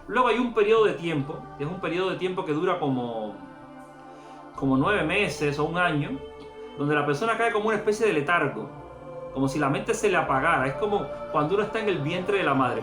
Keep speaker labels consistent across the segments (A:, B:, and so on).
A: Luego hay un periodo de tiempo, que es un periodo de tiempo que dura como 9 meses o un año, donde la persona cae como una especie de letargo, como si la mente se le apagara. Es como cuando uno está en el vientre de la madre.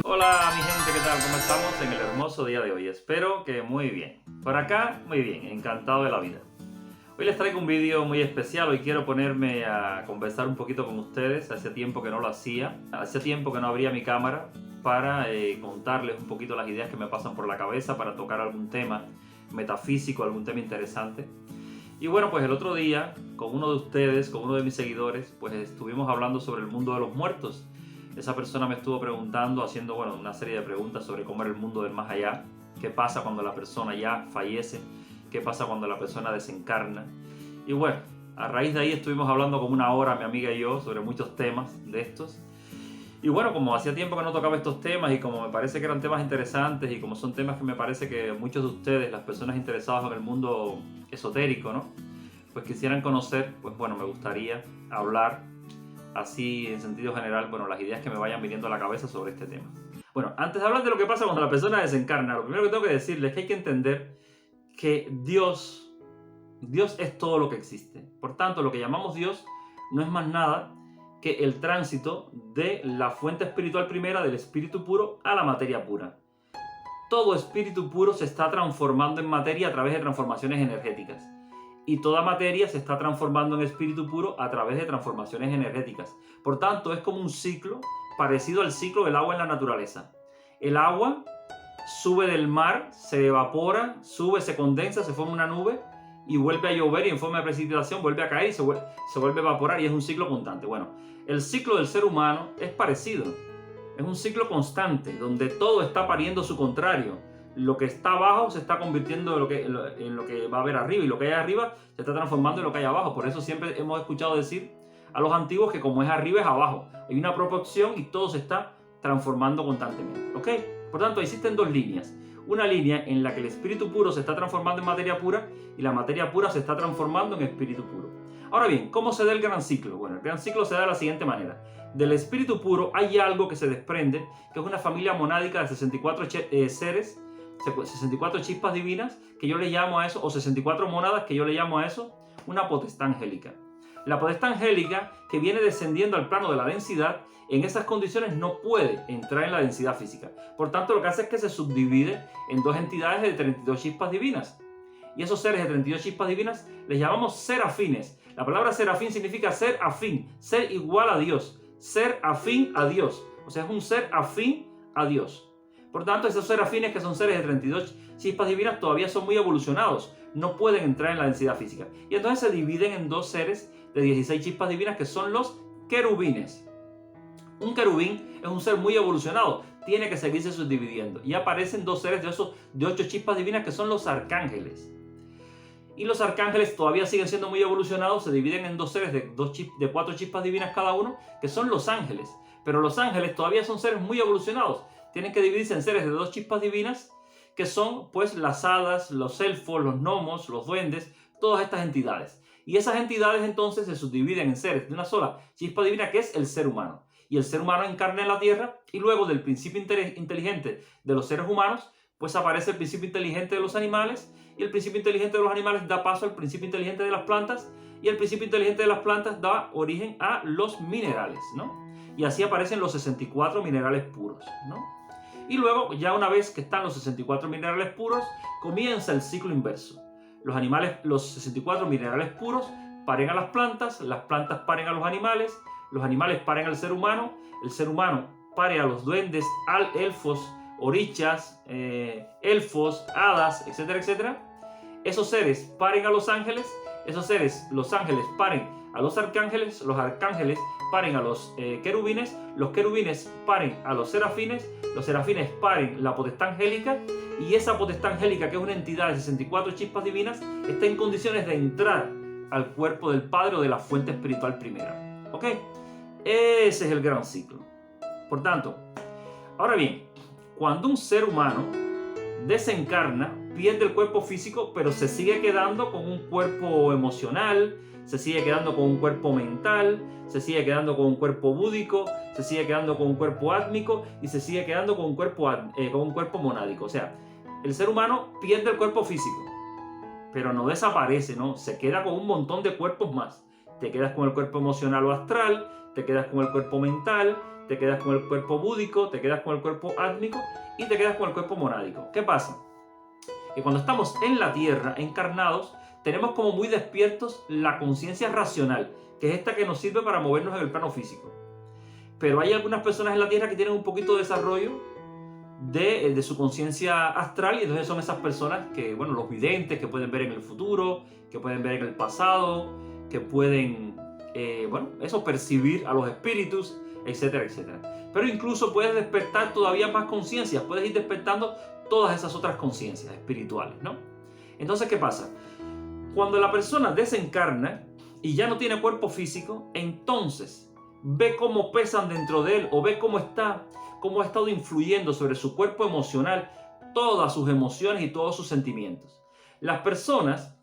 A: Hola mi gente, ¿qué tal? ¿Cómo estamos en el hermoso día de hoy? Espero que muy bien. Por acá, muy bien, encantado de la vida. Hoy les traigo un vídeo muy especial. Hoy quiero ponerme a conversar un poquito con ustedes. Hace tiempo que no lo hacía. Hace tiempo que no abría mi cámara para contarles un poquito las ideas que me pasan por la cabeza, para tocar algún tema metafísico, algún tema interesante. Y bueno, pues el otro día, con uno de ustedes, con uno de mis seguidores, pues estuvimos hablando sobre el mundo de los muertos. Esa persona me estuvo preguntando, haciendo una serie de preguntas sobre cómo era el mundo del más allá, qué pasa cuando la persona ya fallece, qué pasa cuando la persona desencarna. Y bueno, a raíz de ahí estuvimos hablando como una hora, mi amiga y yo, sobre muchos temas de estos. Y bueno, como hacía tiempo que no tocaba estos temas y como me parece que eran temas interesantes y como son temas que me parece que muchos de ustedes, las personas interesadas en el mundo esotérico, ¿no?, pues quisieran conocer, pues bueno, me gustaría hablar así en sentido general, bueno, las ideas que me vayan viniendo a la cabeza sobre este tema. Bueno, antes de hablar de lo que pasa cuando la persona desencarna, lo primero que tengo que decirles es que hay que entender que Dios es todo lo que existe. Por tanto, lo que llamamos Dios no es más nada que el tránsito de la fuente espiritual primera, del espíritu puro, a la materia pura. Todo espíritu puro se está transformando en materia a través de transformaciones energéticas. Y toda materia se está transformando en espíritu puro a través de transformaciones energéticas. Por tanto, es como un ciclo parecido al ciclo del agua en la naturaleza. El agua sube del mar, se evapora, sube, se condensa, se forma una nube y vuelve a llover y en forma de precipitación vuelve a caer y se vuelve a evaporar y es un ciclo constante. Bueno, el ciclo del ser humano es parecido. Es un ciclo constante donde todo está pariendo su contrario. Lo que está abajo se está convirtiendo en lo que va a haber arriba y lo que hay arriba se está transformando en lo que hay abajo. Por eso siempre hemos escuchado decir a los antiguos que como es arriba es abajo. Hay una proporción y todo se está transformando constantemente. ¿Ok? Por tanto, existen dos líneas. Una línea en la que el espíritu puro se está transformando en materia pura y la materia pura se está transformando en espíritu puro. Ahora bien, ¿cómo se da el gran ciclo? Bueno, el gran ciclo se da de la siguiente manera. Del espíritu puro hay algo que se desprende, que es una familia monádica de 64 seres, 64 chispas divinas, que yo le llamo a eso, o 64 monadas, que yo le llamo a eso, una potestad angélica. La potestad angélica, que viene descendiendo al plano de la densidad, en esas condiciones no puede entrar en la densidad física. Por tanto, lo que hace es que se subdivide en dos entidades de 32 chispas divinas. Y esos seres de 32 chispas divinas les llamamos serafines. La palabra serafín significa ser afín, ser igual a Dios, ser afín a Dios. O sea, es un ser afín a Dios. Por tanto, esos serafines, que son seres de 32 chispas divinas, todavía son muy evolucionados. No pueden entrar en la densidad física. Y entonces se dividen en dos seres de 16 chispas divinas, que son los querubines. Un querubín es un ser muy evolucionado. Tiene que seguirse subdividiendo. Y aparecen dos seres de 8 chispas divinas, que son los arcángeles. Y los arcángeles todavía siguen siendo muy evolucionados. Se dividen en dos seres de 4 chispas divinas cada uno, que son los ángeles. Pero los ángeles todavía son seres muy evolucionados. Tienen que dividirse en seres de 2 chispas divinas, que son pues las hadas, los elfos, los gnomos, los duendes, todas estas entidades. Y esas entidades entonces se subdividen en seres de una sola chispa divina, que es el ser humano. Y el ser humano encarna en la tierra, y luego del principio inteligente de los seres humanos, pues aparece el principio inteligente de los animales, y el principio inteligente de los animales da paso al principio inteligente de las plantas, y el principio inteligente de las plantas da origen a los minerales, ¿no? Y así aparecen los 64 minerales puros, ¿no? Y luego, ya una vez que están los 64 minerales puros, comienza el ciclo inverso. Los 64 minerales puros paren a las plantas paren a los animales paren al ser humano, el ser humano pare a los duendes, elfos, orichas, elfos, hadas, etcétera, etcétera. Esos seres paren a los ángeles, los ángeles paren a los arcángeles paren a los querubines paren a los serafines paren la potestad angélica, y esa potestad angélica, que es una entidad de 64 chispas divinas, está en condiciones de entrar al cuerpo del Padre o de la fuente espiritual primera. ¿Ok? Ese es el gran ciclo. Por tanto, ahora bien, cuando un ser humano desencarna, pierde el cuerpo físico, pero se sigue quedando con un cuerpo emocional, se sigue quedando con un cuerpo mental, se sigue quedando con un cuerpo búdico, se sigue quedando con un cuerpo átmico y se sigue quedando con un cuerpo monádico. O sea, el ser humano pierde el cuerpo físico, pero no desaparece, ¿no? Se queda con un montón de cuerpos más. Te quedas con el cuerpo emocional o astral, te quedas con el cuerpo mental, te quedas con el cuerpo búdico, te quedas con el cuerpo átmico y te quedas con el cuerpo monádico. ¿Qué pasa? Que cuando estamos en la Tierra, encarnados, tenemos como muy despiertos la conciencia racional, que es esta que nos sirve para movernos en el plano físico. Pero hay algunas personas en la Tierra que tienen un poquito de desarrollo de su conciencia astral, y entonces son esas personas que, bueno, los videntes, que pueden ver en el futuro, que pueden ver en el pasado, que pueden, percibir a los espíritus, etcétera, etcétera. Pero incluso puedes despertar todavía más conciencias, puedes ir despertando todas esas otras conciencias espirituales, ¿no? Entonces, ¿qué pasa? Cuando la persona desencarna y ya no tiene cuerpo físico, entonces ve cómo pesan dentro de él, o ve cómo ha estado influyendo sobre su cuerpo emocional todas sus emociones y todos sus sentimientos. Las personas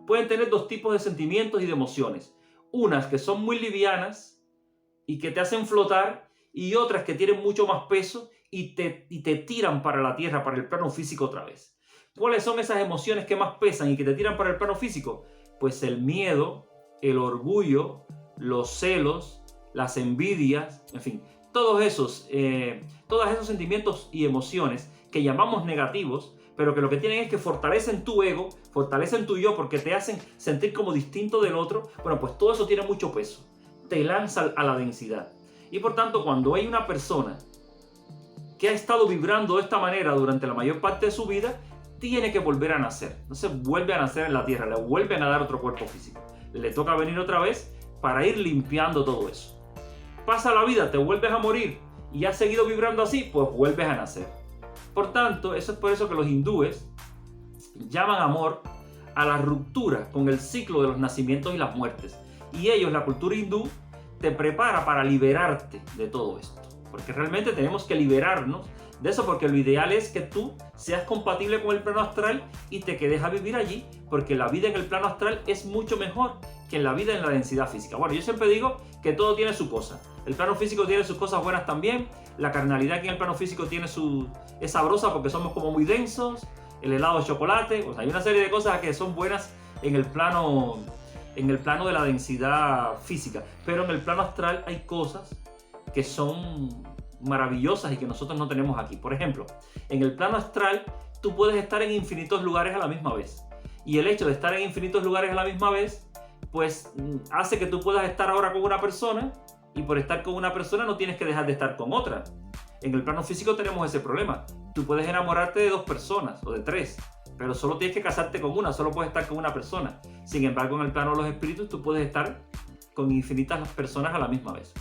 A: pueden tener dos tipos de sentimientos y de emociones. Unas que son muy livianas y que te hacen flotar, y otras que tienen mucho más peso y te tiran para la tierra, para el plano físico otra vez. ¿Cuáles son esas emociones que más pesan y que te tiran para el plano físico? Pues el miedo, el orgullo, los celos, las envidias, en fin, todos esos sentimientos y emociones que llamamos negativos, pero que lo que tienen es que fortalecen tu ego, fortalecen tu yo, porque te hacen sentir como distinto del otro. Bueno, pues todo eso tiene mucho peso, te lanza a la densidad. Y por tanto, cuando hay una persona que ha estado vibrando de esta manera durante la mayor parte de su vida, tiene que volver a nacer. Entonces vuelve a nacer en la tierra, le vuelven a dar otro cuerpo físico. Le toca venir otra vez para ir limpiando todo eso. Pasa la vida, te vuelves a morir y has seguido vibrando así, pues vuelves a nacer. Por tanto, eso es por eso que los hindúes llaman amor a la ruptura con el ciclo de los nacimientos y las muertes. Y ellos, la cultura hindú, te prepara para liberarte de todo esto. Porque realmente tenemos que liberarnos de eso, porque lo ideal es que tú seas compatible con el plano astral y te quedes a vivir allí, porque la vida en el plano astral es mucho mejor que la vida en la densidad física. Bueno, yo siempre digo que todo tiene su cosa. El plano físico tiene sus cosas buenas también. La carnalidad aquí en el plano físico es sabrosa porque somos como muy densos. El helado de chocolate. O sea, hay una serie de cosas que son buenas en el plano de la densidad física. Pero en el plano astral hay cosas que son maravillosas y que nosotros no tenemos aquí. Por ejemplo, en el plano astral tú puedes estar en infinitos lugares a la misma vez. Y el hecho de estar en infinitos lugares a la misma vez, pues hace que tú puedas estar ahora con una persona, y por estar con una persona no tienes que dejar de estar con otra. En el plano físico tenemos ese problema. Tú puedes enamorarte de 2 personas o de 3, pero solo tienes que casarte con una, solo puedes estar con una persona. Sin embargo, en el plano de los espíritus tú puedes estar con infinitas personas a la misma vez.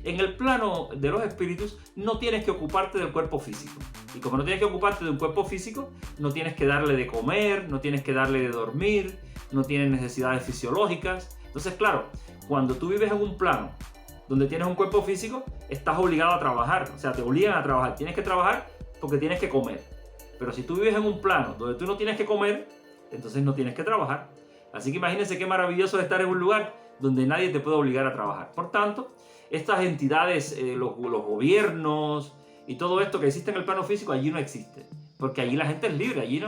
A: En el plano de los espíritus no tienes que ocuparte del cuerpo físico. Y como no tienes que ocuparte de un cuerpo físico, no tienes que darle de comer, no tienes que darle de dormir, no tienes necesidades fisiológicas. Entonces, claro, cuando tú vives en un plano donde tienes un cuerpo físico, estás obligado a trabajar. O sea, te obligan a trabajar. Tienes que trabajar porque tienes que comer. Pero si tú vives en un plano donde tú no tienes que comer, entonces no tienes que trabajar. Así que imagínense qué maravilloso es estar en un lugar donde nadie te puede obligar a trabajar. Por tanto, estas entidades, los gobiernos y todo esto que existe en el plano físico, allí no existe. Porque allí la gente es libre, allí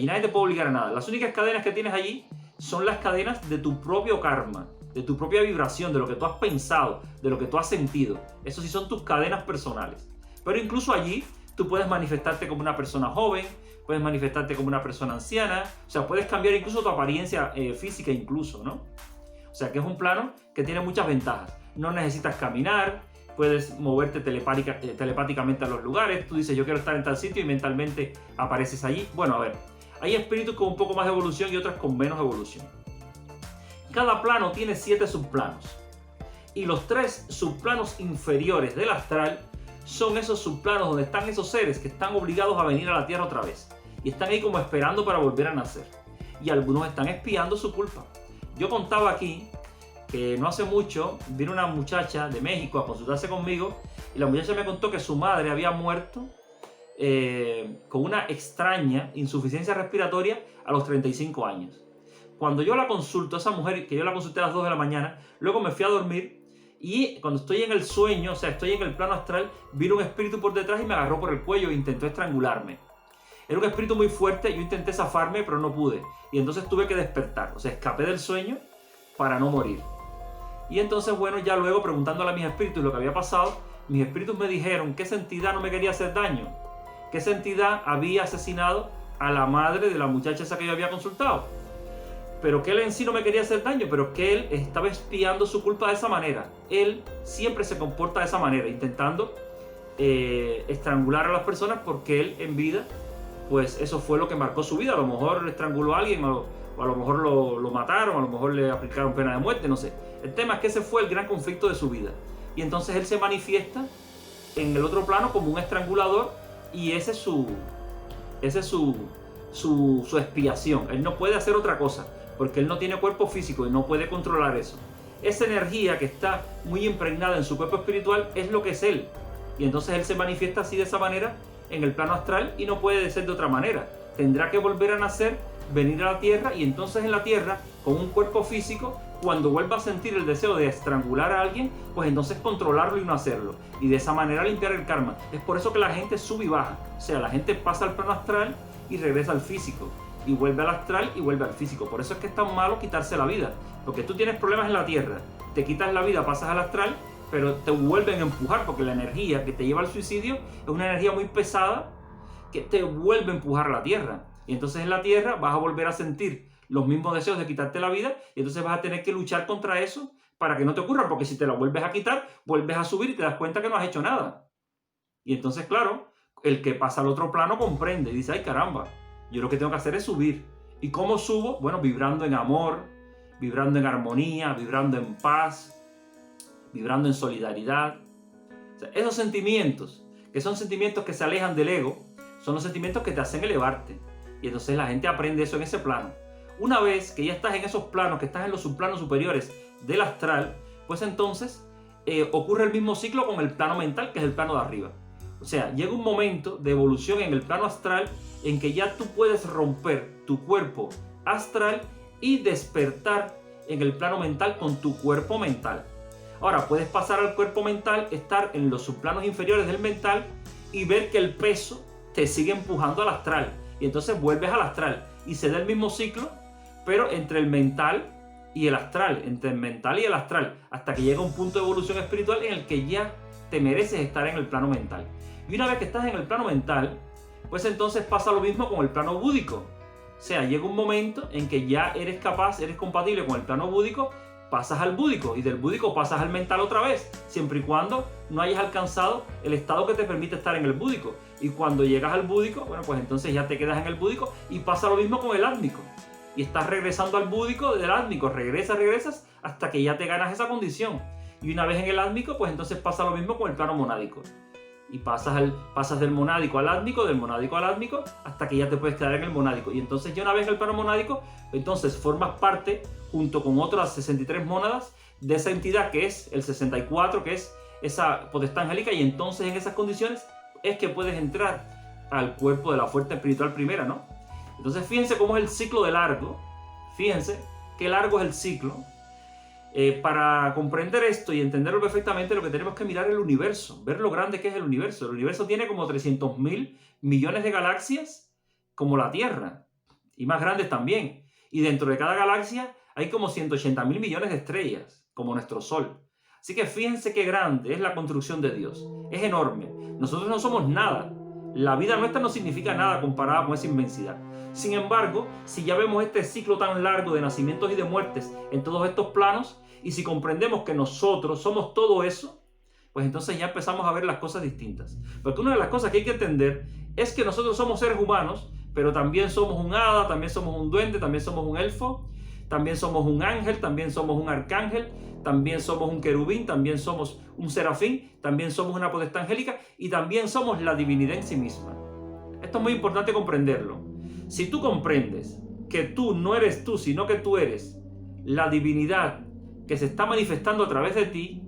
A: nadie te puede obligar a nada. Las únicas cadenas que tienes allí son las cadenas de tu propio karma, de tu propia vibración, de lo que tú has pensado, de lo que tú has sentido. Eso sí son tus cadenas personales. Pero incluso allí tú puedes manifestarte como una persona joven, puedes manifestarte como una persona anciana, o sea, puedes cambiar incluso tu apariencia física incluso, ¿no? O sea, que es un plano que tiene muchas ventajas. No necesitas caminar, puedes moverte telepáticamente a los lugares. Tú dices, yo quiero estar en tal sitio y mentalmente apareces allí. Bueno, a ver, hay espíritus con un poco más de evolución y otras con menos evolución. Cada plano tiene 7 subplanos. Y los 3 subplanos inferiores del astral son esos subplanos donde están esos seres que están obligados a venir a la Tierra otra vez. Y están ahí como esperando para volver a nacer. Y algunos están expiando su culpa. Yo contaba aquí que no hace mucho vino una muchacha de México a consultarse conmigo. Y la muchacha me contó que su madre había muerto con una extraña insuficiencia respiratoria a los 35 años. Cuando yo la consulto, esa mujer, que yo la consulté a las 2 de la mañana, luego me fui a dormir y cuando estoy en el sueño, o sea, estoy en el plano astral, vino un espíritu por detrás y me agarró por el cuello e intentó estrangularme. Era un espíritu muy fuerte, yo intenté zafarme, pero no pude. Y entonces tuve que despertar, o sea, escapé del sueño para no morir. Y entonces, bueno, ya luego preguntándole a mis espíritus lo que había pasado, mis espíritus me dijeron que esa entidad no me quería hacer daño, que esa entidad había asesinado a la madre de la muchacha esa que yo había consultado. Pero que él en sí no me quería hacer daño, pero que él estaba expiando su culpa de esa manera. Él siempre se comporta de esa manera, intentando estrangular a las personas porque él en vida, pues eso fue lo que marcó su vida. A lo mejor estranguló a alguien o a lo mejor lo mataron, a lo mejor le aplicaron pena de muerte, no sé. El tema es que ese fue el gran conflicto de su vida. Y entonces él se manifiesta en el otro plano como un estrangulador y ese es su expiación. Él no puede hacer otra cosa porque él no tiene cuerpo físico y no puede controlar eso. Esa energía que está muy impregnada en su cuerpo espiritual es lo que es él. Y entonces él se manifiesta así de esa manera en el plano astral y no puede ser de otra manera. Tendrá que volver a nacer, venir a la Tierra y entonces en la Tierra, con un cuerpo físico, cuando vuelva a sentir el deseo de estrangular a alguien, pues entonces controlarlo y no hacerlo. Y de esa manera limpiar el karma. Es por eso que la gente sube y baja. O sea, la gente pasa al plano astral y regresa al físico. Y vuelve al astral y vuelve al físico. Por eso es que es tan malo quitarse la vida. Porque tú tienes problemas en la Tierra, te quitas la vida, pasas al astral, pero te vuelven a empujar porque la energía que te lleva al suicidio es una energía muy pesada que te vuelve a empujar a la Tierra. Y entonces en la Tierra vas a volver a sentir los mismos deseos de quitarte la vida y entonces vas a tener que luchar contra eso para que no te ocurra, porque si te la vuelves a quitar, vuelves a subir y te das cuenta que no has hecho nada. Y entonces, claro, el que pasa al otro plano comprende y dice, ay caramba, yo lo que tengo que hacer es subir. ¿Y cómo subo? Bueno, vibrando en amor, vibrando en armonía, vibrando en paz, vibrando en solidaridad. O sea, esos sentimientos, que son sentimientos que se alejan del ego, son los sentimientos que te hacen elevarte. Y entonces la gente aprende eso en ese plano. Una vez que ya estás en esos planos, que estás en los subplanos superiores del astral, pues entonces ocurre el mismo ciclo con el plano mental, que es el plano de arriba. O sea, llega un momento de evolución en el plano astral en que ya tú puedes romper tu cuerpo astral y despertar en el plano mental con tu cuerpo mental. Ahora, puedes pasar al cuerpo mental, estar en los subplanos inferiores del mental y ver que el peso te sigue empujando al astral. Y entonces vuelves al astral y se da el mismo ciclo, pero entre el mental y el astral, entre el mental y el astral, hasta que llega un punto de evolución espiritual en el que ya te mereces estar en el plano mental. Y una vez que estás en el plano mental, pues entonces pasa lo mismo con el plano búdico. O sea, llega un momento en que ya eres capaz, eres compatible con el plano búdico, pasas al búdico y del búdico pasas al mental otra vez, siempre y cuando no hayas alcanzado el estado que te permite estar en el búdico. Y cuando llegas al búdico, bueno, pues entonces ya te quedas en el búdico y pasa lo mismo con el átmico. Y estás regresando al búdico del átmico, regresas hasta que ya te ganas esa condición. Y una vez en el átmico, pues entonces pasa lo mismo con el plano monádico. Y pasas del monádico al átmico, del monádico al átmico, hasta que ya te puedes quedar en el monádico. Y entonces ya una vez en el plano monádico, entonces formas parte, junto con otras 63 mónadas, de esa entidad que es el 64, que es esa potestad angélica. Y entonces en esas condiciones es que puedes entrar al cuerpo de la fuerza espiritual primera, ¿no? Entonces fíjense cómo es el ciclo de largo. Fíjense qué largo es el ciclo. Para comprender esto y entenderlo perfectamente, lo que tenemos que mirar es el universo, ver lo grande que es el universo. El universo tiene como 300.000 millones de galaxias como la Tierra, y más grandes también. Y dentro de cada galaxia hay como 180.000 millones de estrellas, como nuestro Sol. Así que fíjense qué grande es la construcción de Dios. Es enorme. Nosotros no somos nada. La vida nuestra no significa nada comparada con esa inmensidad. Sin embargo, si ya vemos este ciclo tan largo de nacimientos y de muertes en todos estos planos, y si comprendemos que nosotros somos todo eso, pues entonces ya empezamos a ver las cosas distintas. Porque una de las cosas que hay que entender es que nosotros somos seres humanos, pero también somos un hada, también somos un duende, también somos un elfo, también somos un ángel, también somos un arcángel, también somos un querubín, también somos un serafín, también somos una potestad angélica y también somos la divinidad en sí misma. Esto es muy importante comprenderlo. Si tú comprendes que tú no eres tú, sino que tú eres la divinidad que se está manifestando a través de ti,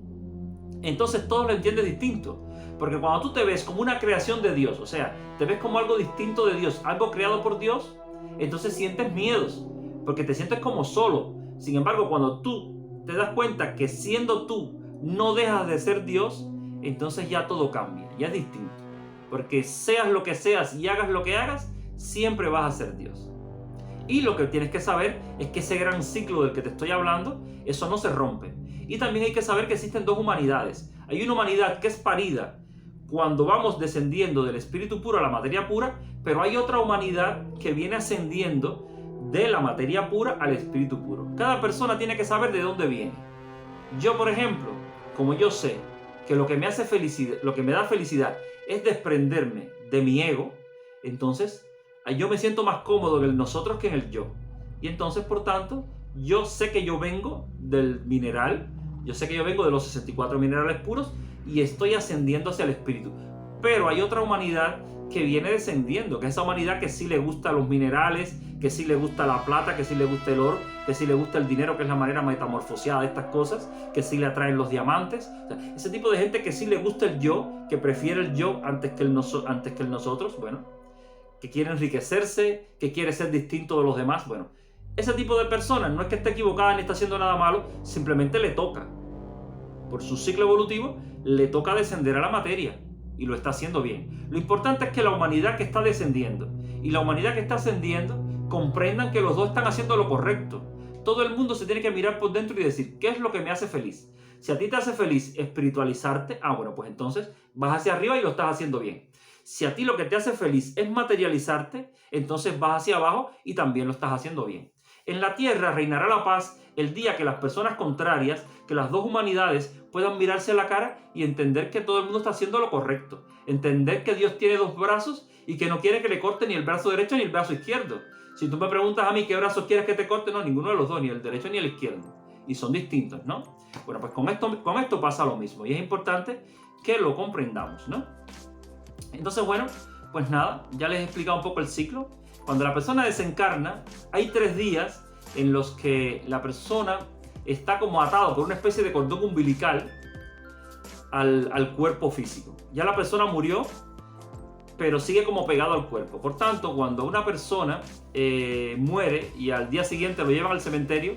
A: entonces todo lo entiendes distinto. Porque cuando tú te ves como una creación de Dios, o sea, te ves como algo distinto de Dios, algo creado por Dios, entonces sientes miedos, porque te sientes como solo. Sin embargo, cuando tú te das cuenta que siendo tú no dejas de ser Dios, entonces ya todo cambia, ya es distinto. Porque seas lo que seas y hagas lo que hagas, siempre vas a ser Dios. Y lo que tienes que saber es que ese gran ciclo del que te estoy hablando, eso no se rompe. Y también hay que saber que existen dos humanidades. Hay una humanidad que es parida cuando vamos descendiendo del espíritu puro a la materia pura, pero hay otra humanidad que viene ascendiendo de la materia pura al espíritu puro. Cada persona tiene que saber de dónde viene. Yo, por ejemplo, como yo sé que lo que me hace felicidad, lo que me da felicidad es desprenderme de mi ego, entonces yo me siento más cómodo en el nosotros que en el yo. Y entonces, por tanto, yo sé que yo vengo del mineral, yo sé que yo vengo de los 64 minerales puros y estoy ascendiendo hacia el espíritu. Pero hay otra humanidad que viene descendiendo, que es esa humanidad que sí le gusta los minerales, que sí le gusta la plata, que sí le gusta el oro, que sí le gusta el dinero, que es la manera metamorfoseada de estas cosas, que sí le atraen los diamantes. O sea, ese tipo de gente que sí le gusta el yo, que prefiere el yo antes que el nosotros, bueno, que quiere enriquecerse, que quiere ser distinto de los demás, bueno. Ese tipo de personas no es que esté equivocada ni está haciendo nada malo, simplemente le toca. Por su ciclo evolutivo, le toca descender a la materia y lo está haciendo bien. Lo importante es que la humanidad que está descendiendo y la humanidad que está ascendiendo comprendan que los dos están haciendo lo correcto. Todo el mundo se tiene que mirar por dentro y decir, ¿qué es lo que me hace feliz? Si a ti te hace feliz espiritualizarte, bueno, pues entonces vas hacia arriba y lo estás haciendo bien. Si a ti lo que te hace feliz es materializarte, entonces vas hacia abajo y también lo estás haciendo bien. En la tierra reinará la paz el día que las personas contrarias, que las dos humanidades puedan mirarse a la cara y entender que todo el mundo está haciendo lo correcto. Entender que Dios tiene dos brazos y que no quiere que le corte ni el brazo derecho ni el brazo izquierdo. Si tú me preguntas a mí qué brazos quieres que te corte, no, ninguno de los dos, ni el derecho ni el izquierdo. Y son distintos, ¿no? Bueno, pues con esto pasa lo mismo y es importante que lo comprendamos, ¿no? Entonces, bueno, pues nada, ya les he explicado un poco el ciclo. Cuando la persona desencarna, hay 3 días en los que la persona está como atado por una especie de cordón umbilical al cuerpo físico. Ya la persona murió, pero sigue como pegado al cuerpo. Por tanto, cuando una persona muere y al día siguiente lo llevan al cementerio,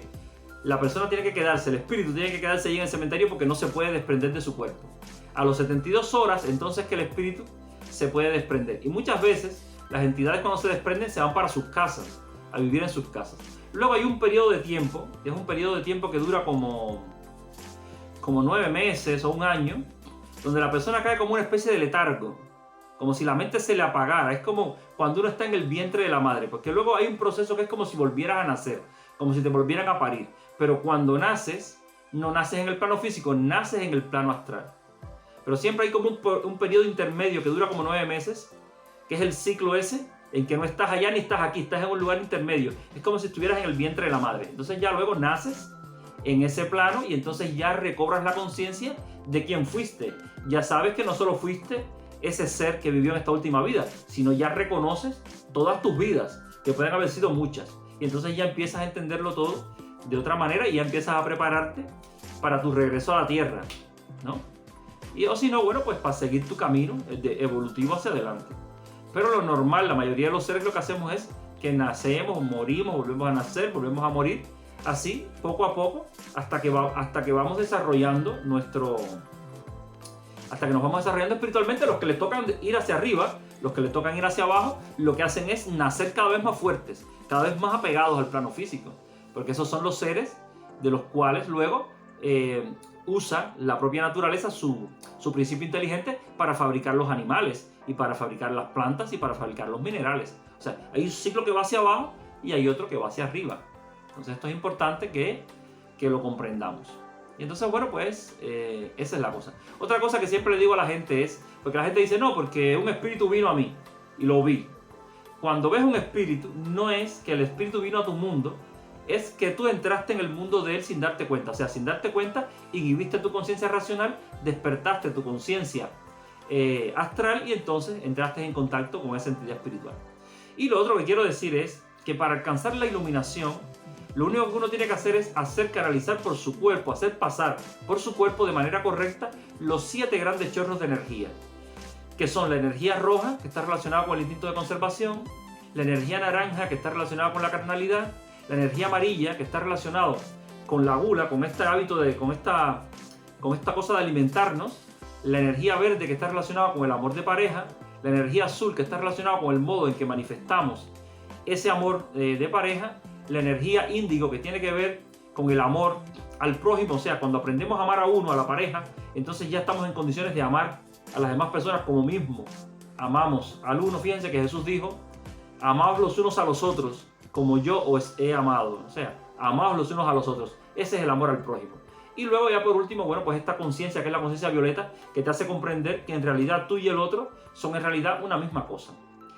A: la persona tiene que quedarse, el espíritu tiene que quedarse allí en el cementerio porque no se puede desprender de su cuerpo. A los 72 horas, entonces que el espíritu se puede desprender. Y muchas veces las entidades cuando se desprenden se van para sus casas, a vivir en sus casas. Luego hay un periodo de tiempo, que es un periodo de tiempo que dura como 9 meses o un año, donde la persona cae como una especie de letargo, como si la mente se le apagara. Es como cuando uno está en el vientre de la madre, porque luego hay un proceso que es como si volvieras a nacer, como si te volvieran a parir. Pero cuando naces, no naces en el plano físico, naces en el plano astral. Pero siempre hay como un periodo intermedio que dura como 9 meses, que es el ciclo ese, en que no estás allá ni estás aquí, estás en un lugar intermedio. Es como si estuvieras en el vientre de la madre. Entonces ya luego naces en ese plano y entonces ya recobras la conciencia de quién fuiste. Ya sabes que no solo fuiste ese ser que vivió en esta última vida, sino ya reconoces todas tus vidas, que pueden haber sido muchas. Y entonces ya empiezas a entenderlo todo de otra manera y ya empiezas a prepararte para tu regreso a la tierra, ¿no? Y o si no, bueno, pues para seguir tu camino evolutivo hacia adelante. Pero lo normal, la mayoría de los seres lo que hacemos es que nacemos, morimos, volvemos a nacer, volvemos a morir, así, poco a poco, hasta que vamos desarrollando hasta que nos vamos desarrollando espiritualmente. Los que les tocan ir hacia arriba, los que les tocan ir hacia abajo, lo que hacen es nacer cada vez más fuertes, cada vez más apegados al plano físico, porque esos son los seres de los cuales luego usa la propia naturaleza su principio inteligente para fabricar los animales y para fabricar las plantas y para fabricar los minerales. O sea, hay un ciclo que va hacia abajo y hay otro que va hacia arriba. Entonces esto es importante que lo comprendamos. Y entonces, bueno, pues esa es la cosa. Otra cosa que siempre le digo a la gente es, porque la gente dice, no, porque un espíritu vino a mí y lo vi. Cuando ves un espíritu, no es que el espíritu vino a tu mundo es que tú entraste en el mundo de él sin darte cuenta. O sea, sin darte cuenta, inhibiste tu conciencia racional, despertaste tu conciencia astral y entonces entraste en contacto con esa entidad espiritual. Y lo otro que quiero decir es que para alcanzar la iluminación, lo único que uno tiene que hacer es hacer canalizar por su cuerpo, hacer pasar por su cuerpo de manera correcta los 7 grandes chorros de energía, que son la energía roja, que está relacionada con el instinto de conservación, la energía naranja, que está relacionada con la carnalidad, la energía amarilla, que está relacionada con la gula, con este hábito con esta cosa de alimentarnos, la energía verde, que está relacionada con el amor de pareja, la energía azul, que está relacionada con el modo en que manifestamos ese amor de pareja, la energía índigo, que tiene que ver con el amor al prójimo. O sea, cuando aprendemos a amar a uno, a la pareja, entonces ya estamos en condiciones de amar a las demás personas como mismo amamos al uno. Fíjense que Jesús dijo: amaos los unos a los otros como yo os he amado. O sea, amaos los unos a los otros. Ese es el amor al prójimo. Y luego ya por último, bueno, pues esta conciencia, que es la conciencia violeta, que te hace comprender que en realidad tú y el otro son en realidad una misma cosa.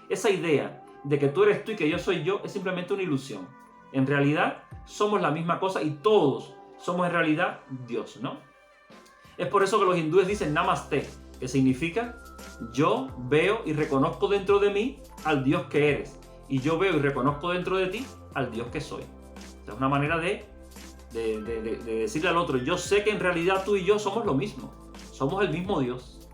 A: Esa idea de que tú eres tú y que yo soy yo es simplemente una ilusión. En realidad somos la misma cosa y todos somos en realidad Dios, ¿no? Es por eso que los hindúes dicen Namaste, que significa yo veo y reconozco dentro de mí al Dios que eres, y yo veo y reconozco dentro de ti al Dios que soy. Es una manera de decirle al otro: yo sé que en realidad tú y yo somos lo mismo, somos el mismo Dios.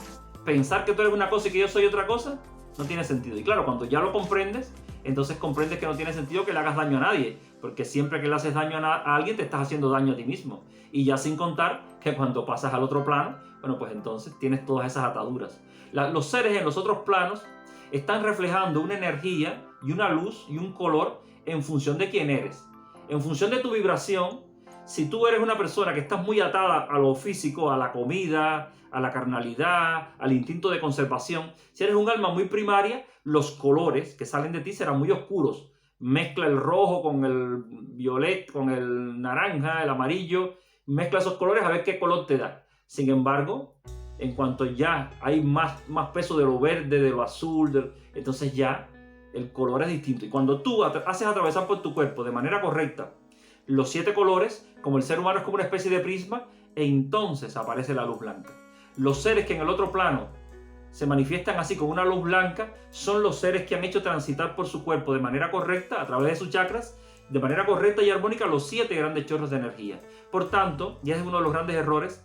A: Pensar que tú eres una cosa y que yo soy otra cosa no tiene sentido. Y claro, cuando ya lo comprendes, entonces comprendes que no tiene sentido que le hagas daño a nadie, porque siempre que le haces daño a alguien te estás haciendo daño a ti mismo. Y ya sin contar que cuando pasas al otro plano, bueno, pues entonces tienes todas esas ataduras. Los seres en los otros planos están reflejando una energía y una luz y un color en función de quién eres, en función de tu vibración. Si tú eres una persona que estás muy atada a lo físico, a la comida, a la carnalidad, al instinto de conservación, si eres un alma muy primaria, los colores que salen de ti serán muy oscuros. Mezcla el rojo con el violet, con el naranja, el amarillo, mezcla esos colores a ver qué color te da. Sin embargo, en cuanto ya hay más peso de lo verde, de lo azul, entonces ya el color es distinto. Y cuando tú haces atravesar por tu cuerpo de manera correcta los 7 colores, como el ser humano es como una especie de prisma, entonces aparece la luz blanca. Los seres que en el otro plano se manifiestan así con una luz blanca son los seres que han hecho transitar por su cuerpo de manera correcta, a través de sus chakras, de manera correcta y armónica, los 7 grandes chorros de energía. Por tanto, y ese es uno de los grandes errores,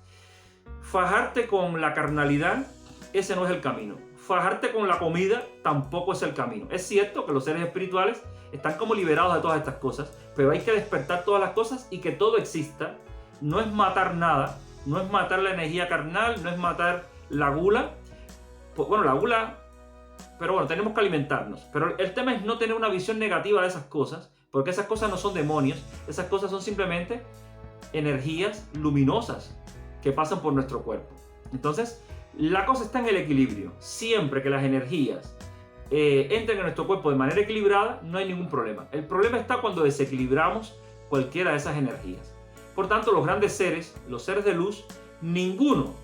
A: fajarte con la carnalidad, ese no es el camino. Fajarte con la comida tampoco es el camino. Es cierto que los seres espirituales están como liberados de todas estas cosas, pero hay que despertar todas las cosas y que todo exista. No es matar nada, no es matar la energía carnal, no es matar la gula. Bueno, la gula, pero bueno, tenemos que alimentarnos. Pero el tema es no tener una visión negativa de esas cosas, porque esas cosas no son demonios, esas cosas son simplemente energías luminosas que pasan por nuestro cuerpo. Entonces, la cosa está en el equilibrio. Siempre que las energías entren en nuestro cuerpo de manera equilibrada, no hay ningún problema. El problema está cuando desequilibramos cualquiera de esas energías. Por tanto, los grandes seres, los seres de luz, ninguno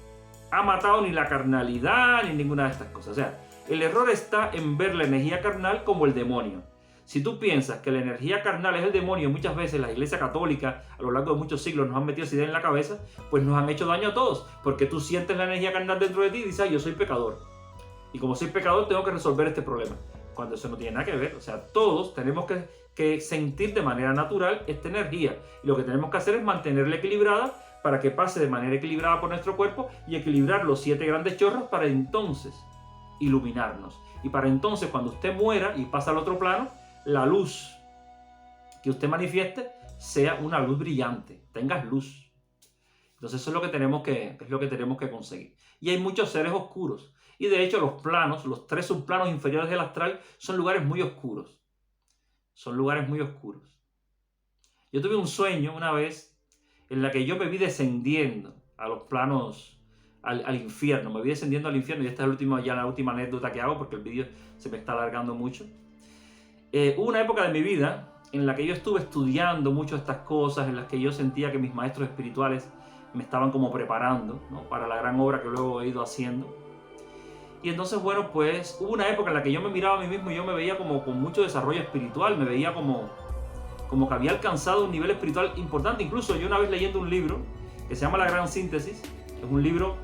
A: ha matado ni la carnalidad ni ninguna de estas cosas. O sea, el error está en ver la energía carnal como el demonio. Si tú piensas que la energía carnal es el demonio, muchas veces la Iglesia Católica a lo largo de muchos siglos nos han metido esa idea en la cabeza, pues nos han hecho daño a todos, porque tú sientes la energía carnal dentro de ti y dices: ay, yo soy pecador, y como soy pecador tengo que resolver este problema, cuando eso no tiene nada que ver. O sea, todos tenemos que sentir de manera natural esta energía, y lo que tenemos que hacer es mantenerla equilibrada para que pase de manera equilibrada por nuestro cuerpo y equilibrar los 7 grandes chorros para entonces iluminarnos. Y para entonces, cuando usted muera y pasa al otro plano, la luz que usted manifieste sea una luz brillante, tengas luz. Entonces eso es lo que tenemos que conseguir. Y hay muchos seres oscuros. Y de hecho los planos, los 3 subplanos inferiores del astral son lugares muy oscuros. Son lugares muy oscuros. Yo tuve un sueño una vez en la que yo me vi descendiendo a los planos, al infierno. Me vi descendiendo al infierno, y esta es la última anécdota que hago porque el vídeo se me está alargando mucho. Hubo una época de mi vida en la que yo estuve estudiando mucho estas cosas, en las que yo sentía que mis maestros espirituales me estaban como preparando, ¿no?, para la gran obra que luego he ido haciendo. Y entonces, bueno, pues hubo una época en la que yo me miraba a mí mismo y yo me veía como con mucho desarrollo espiritual, me veía como como que había alcanzado un nivel espiritual importante. Incluso yo una vez leyendo un libro que se llama La Gran Síntesis, es un libro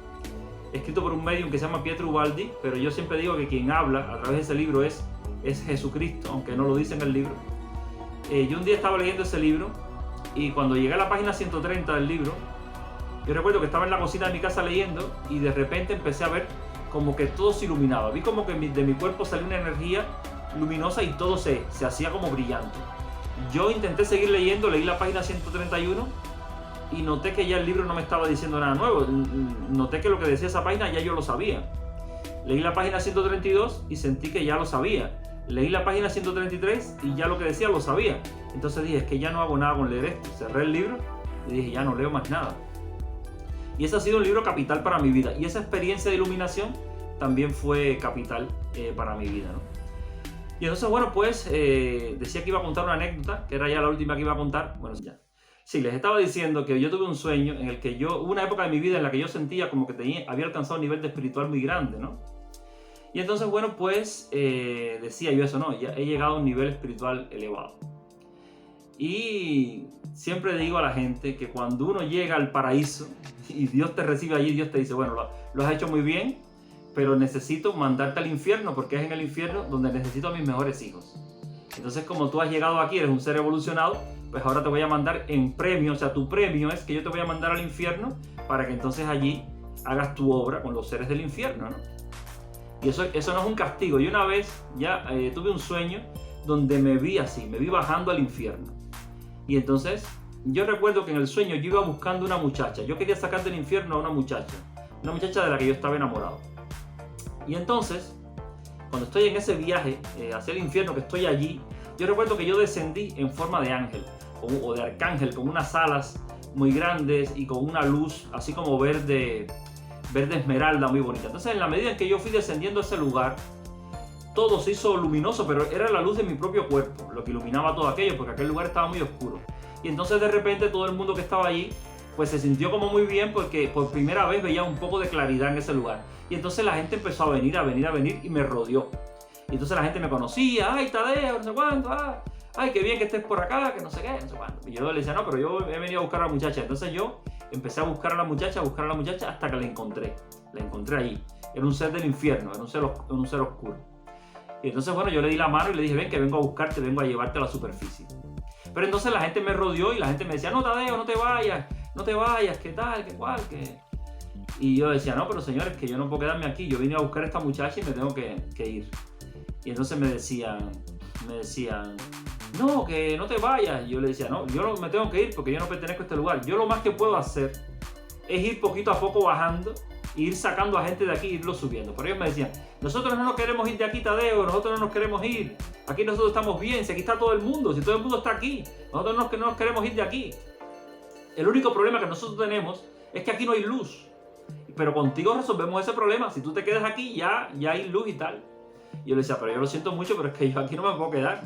A: escrito por un medium que se llama Pietro Ubaldi, pero yo siempre digo que quien habla a través de ese libro es Jesucristo, aunque no lo dice en el libro. Yo un día estaba leyendo ese libro y cuando llegué a la página 130 del libro, yo recuerdo que estaba en la cocina de mi casa leyendo y de repente empecé a ver como que todo se iluminaba. Vi como que de mi cuerpo salía una energía luminosa y todo se hacía como brillante. Yo intenté seguir leyendo, leí la página 131 y noté que ya el libro no me estaba diciendo nada nuevo. Noté que lo que decía esa página ya yo lo sabía. Leí la página 132 y sentí que ya lo sabía. Leí la página 133 y ya lo que decía lo sabía. Entonces dije, es que ya no hago nada con leer esto. Cerré el libro y dije, ya no leo más nada. Y ese ha sido un libro capital para mi vida. Y esa experiencia de iluminación también fue capital para mi vida, ¿no? Y entonces, bueno, pues decía que iba a contar una anécdota, que era ya la última que iba a contar. Bueno, ya. Sí, les estaba diciendo que yo tuve un sueño en el que hubo una época de mi vida en la que yo sentía como que había alcanzado un nivel de espiritual muy grande, ¿no? Y entonces, bueno, pues decía yo eso, ¿no? Ya he llegado a un nivel espiritual elevado. Y siempre digo a la gente que cuando uno llega al paraíso y Dios te recibe allí, Dios te dice, bueno, lo has hecho muy bien, pero necesito mandarte al infierno porque es en el infierno donde necesito a mis mejores hijos. Entonces, como tú has llegado aquí, eres un ser evolucionado, pues ahora te voy a mandar en premio, o sea, tu premio es que yo te voy a mandar al infierno para que entonces allí hagas tu obra con los seres del infierno, ¿no? Y eso no es un castigo. Y una vez ya tuve un sueño donde me vi así, me vi bajando al infierno. Y entonces yo recuerdo que en el sueño yo iba buscando una muchacha. Yo quería sacar del infierno a una muchacha de la que yo estaba enamorado. Y entonces, cuando estoy en ese viaje hacia el infierno, que estoy allí, yo recuerdo que yo descendí en forma de ángel o de arcángel, con unas alas muy grandes y con una luz así como verde esmeralda muy bonita. Entonces, en la medida en que yo fui descendiendo a ese lugar, todo se hizo luminoso, pero era la luz de mi propio cuerpo lo que iluminaba todo aquello, porque aquel lugar estaba muy oscuro. Y entonces de repente todo el mundo que estaba allí pues se sintió como muy bien, porque por primera vez veía un poco de claridad en ese lugar. Y entonces la gente empezó a venir y me rodeó. Y entonces la gente me conocía, ay Tadeo, no sé cuánto, ay qué bien que estés por acá, que no sé qué, no sé cuánto. Y yo le decía, no, pero yo he venido a buscar a la muchacha. Entonces yo empecé a buscar a la muchacha, hasta que la encontré. La encontré ahí. Era un ser del infierno, era un ser oscuro. Y entonces, bueno, yo le di la mano y le dije, ven que vengo a buscarte, vengo a llevarte a la superficie. Pero entonces la gente me rodeó y la gente me decía, no Tadeo, no te vayas, qué tal, qué cual, qué... Y yo decía, no, pero señores, que yo no puedo quedarme aquí, yo vine a buscar a esta muchacha y me tengo que ir. Y entonces me decían, no, que no te vayas. Y yo le decía, no, yo no me tengo que ir porque yo no pertenezco a este lugar. Yo lo más que puedo hacer es ir poquito a poco bajando, e ir sacando a gente de aquí e irlo subiendo. Pero ellos me decían, nosotros no nos queremos ir de aquí, Tadeo, nosotros no nos queremos ir. Aquí nosotros estamos bien, si aquí está todo el mundo, si todo el mundo está aquí, nosotros no nos queremos ir de aquí. El único problema que nosotros tenemos es que aquí no hay luz. Pero contigo resolvemos ese problema. Si tú te quedas aquí, ya hay luz y tal. Y yo le decía, pero yo lo siento mucho, pero es que yo aquí no me puedo quedar.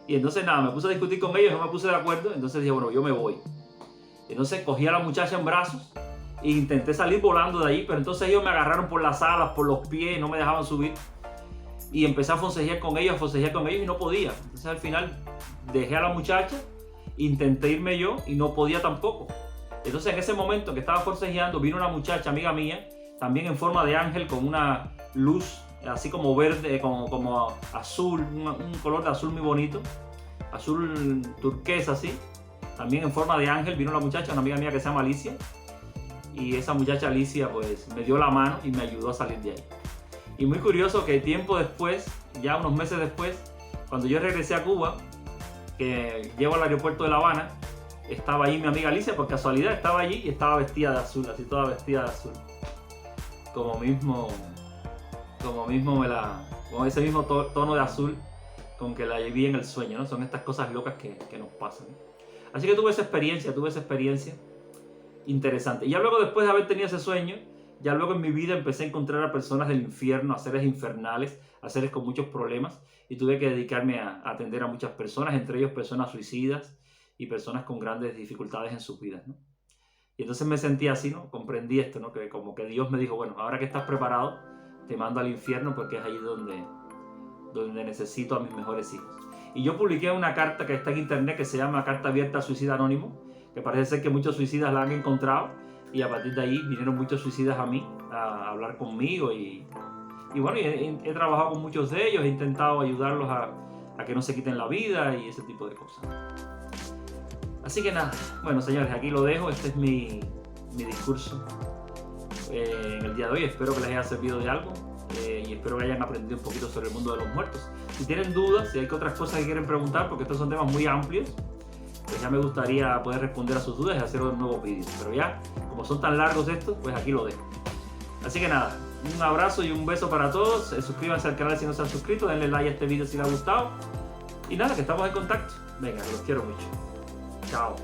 A: Y entonces nada, me puse a discutir con ellos, no me puse de acuerdo. Entonces dije, bueno, yo me voy. Entonces cogí a la muchacha en brazos e intenté salir volando de ahí. Pero entonces ellos me agarraron por las alas, por los pies, no me dejaban subir. Y empecé a forcejear con ellos y no podía. Entonces al final dejé a la muchacha, intenté irme yo y no podía tampoco. Entonces en ese momento que estaba forcejeando, vino una muchacha, amiga mía, también en forma de ángel, con una luz así como verde, como azul, un color de azul muy bonito, azul turquesa así, también en forma de ángel. Vino la muchacha, una amiga mía que se llama Alicia, y esa muchacha Alicia pues me dio la mano y me ayudó a salir de ahí. Y muy curioso que tiempo después, ya unos meses después, cuando yo regresé a Cuba, que llego al aeropuerto de La Habana, estaba ahí mi amiga Alicia, por casualidad estaba allí y estaba vestida de azul, así toda vestida de azul. Como ese mismo tono de azul con que la vi en el sueño, ¿no? Son estas cosas locas que nos pasan. Así que tuve esa experiencia interesante. Y ya luego, después de haber tenido ese sueño, ya luego en mi vida empecé a encontrar a personas del infierno, a seres infernales, a seres con muchos problemas, y tuve que dedicarme a atender a muchas personas, entre ellos personas suicidas y personas con grandes dificultades en sus vidas, ¿no? Y entonces me sentí así, ¿no? Comprendí esto, ¿no? Que como que Dios me dijo, bueno, ahora que estás preparado, te mando al infierno porque es ahí donde necesito a mis mejores hijos. Y yo publiqué una carta que está en internet que se llama Carta Abierta al Suicida Anónimo, que parece ser que muchos suicidas la han encontrado, y a partir de ahí vinieron muchos suicidas a mí a hablar conmigo y bueno, he trabajado con muchos de ellos, he intentado ayudarlos a que no se quiten la vida y ese tipo de cosas. Así que nada, bueno señores, aquí lo dejo, este es mi discurso en el día de hoy. Espero que les haya servido de algo y espero que hayan aprendido un poquito sobre el mundo de los muertos. Si tienen dudas, si hay otras cosas que quieren preguntar, porque estos son temas muy amplios, pues ya me gustaría poder responder a sus dudas y hacer nuevos vídeos. Pero ya, como son tan largos estos, pues aquí lo dejo. Así que nada, un abrazo y un beso para todos. Suscríbanse al canal si no se han suscrito, denle like a este vídeo si les ha gustado. Y nada, que estamos en contacto. Venga, los quiero mucho. Chao.